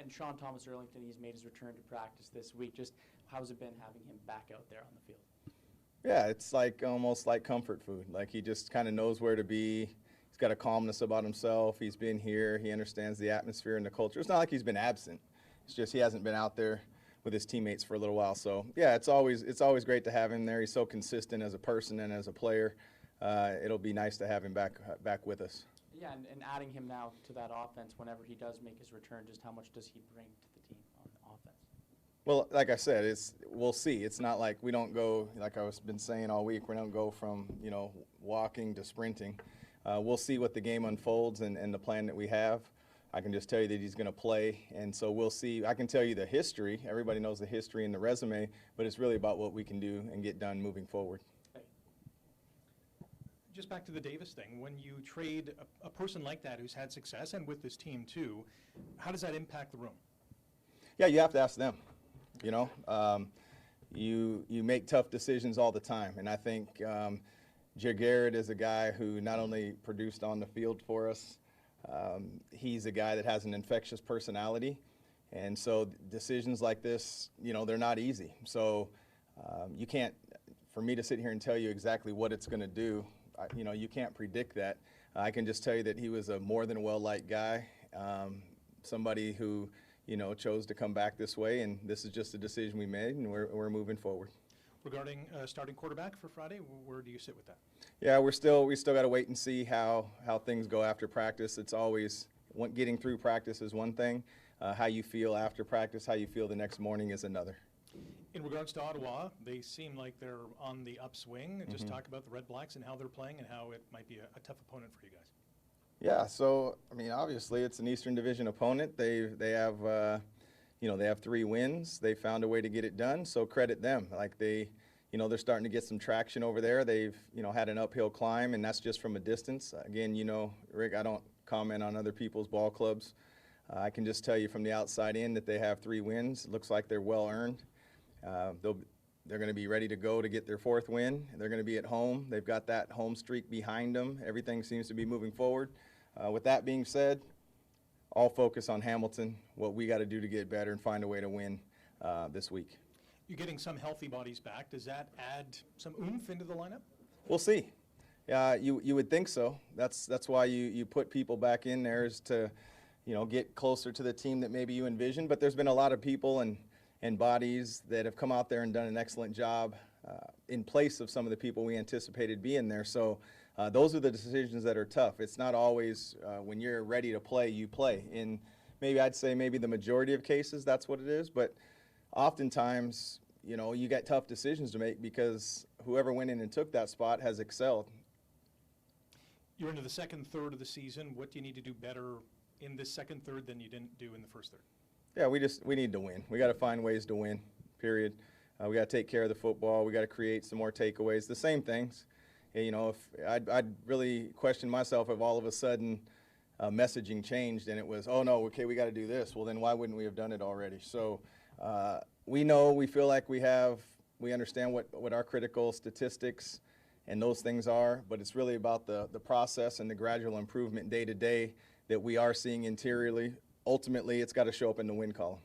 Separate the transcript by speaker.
Speaker 1: And Sean Thomas Erlington, he's made his return to practice this week. Just how's it been having him back out there on the field?
Speaker 2: Yeah, it's like almost like comfort food. Like he just kind of knows where to be. He's got a calmness about himself. He's been here. He understands the atmosphere and the culture. It's not like he's been absent. It's just he hasn't been out there with his teammates for a little while. So yeah, it's always great to have him there. He's so consistent as a person and as a player. It'll be nice to have him back with us.
Speaker 1: Yeah, and adding him now to that offense whenever he does make his return, just how much does he bring to the team on offense?
Speaker 2: Well, like I said, we'll see. It's not like we don't go, like I've been saying all week, we don't go from, walking to sprinting. We'll see what the game unfolds and the plan that we have. I can just tell you that he's going to play, and so we'll see. I can tell you the history. Everybody knows the history and the resume, but it's really about what we can do and get done moving forward.
Speaker 3: Just back to the Davis thing, when you trade a person like that who's had success, and with this team too, how does that impact the room?
Speaker 2: Yeah, you have to ask them. You make tough decisions all the time, and I think Garrett is a guy who not only produced on the field for us, he's a guy that has an infectious personality, and so decisions like this, they're not easy. So you can't, for me to sit here and tell you exactly what it's going to do, you can't predict that. I can just tell you that he was a more than well-liked guy, somebody who, chose to come back this way, and this is just a decision we made, and we're moving forward.
Speaker 3: Regarding starting quarterback for Friday, where do you sit with that?
Speaker 2: Yeah, we still got to wait and see how things go after practice. It's always getting through practice is one thing. How you feel after practice, how you feel the next morning is another.
Speaker 3: In regards to Ottawa, they seem like they're on the upswing. Just talk about the Red Blacks and how they're playing and how it might be a tough opponent for you guys.
Speaker 2: Yeah, so obviously it's an Eastern Division opponent. They have they have 3 wins. They found a way to get it done, so credit them. Like they're starting to get some traction over there. They've had an uphill climb, and that's just from a distance. Again, Rick, I don't comment on other people's ball clubs. I can just tell you from the outside in that they have 3 wins. It looks like they're well earned. They're going to be ready to go to get their 4th win. They're going to be at home. They've got that home streak behind them. Everything seems to be moving forward. With that being said, all focus on Hamilton, what we got to do to get better and find a way to win this week.
Speaker 3: You're getting some healthy bodies back. Does that add some oomph into the lineup?
Speaker 2: We'll see. You would think so. That's why you put people back in there, is to get closer to the team that maybe you envisioned. But there's been a lot of people and bodies that have come out there and done an excellent job in place of some of the people we anticipated being there. So those are the decisions that are tough. It's not always when you're ready to play, you play. In I'd say the majority of cases, that's what it is. But oftentimes, you get tough decisions to make because whoever went in and took that spot has excelled.
Speaker 3: You're into the second third of the season. What do you need to do better in this second third than you didn't do in the first third?
Speaker 2: Yeah, we need to win. We got to find ways to win, period. We got to take care of the football. We got to create some more takeaways. The same things. If I'd really question myself if all of a sudden messaging changed and it was, oh no, okay, we got to do this. Well, then why wouldn't we have done it already? So we feel like we understand what our critical statistics and those things are, but it's really about the process and the gradual improvement day to day that we are seeing interiorly. Ultimately, it's got to show up in the win column.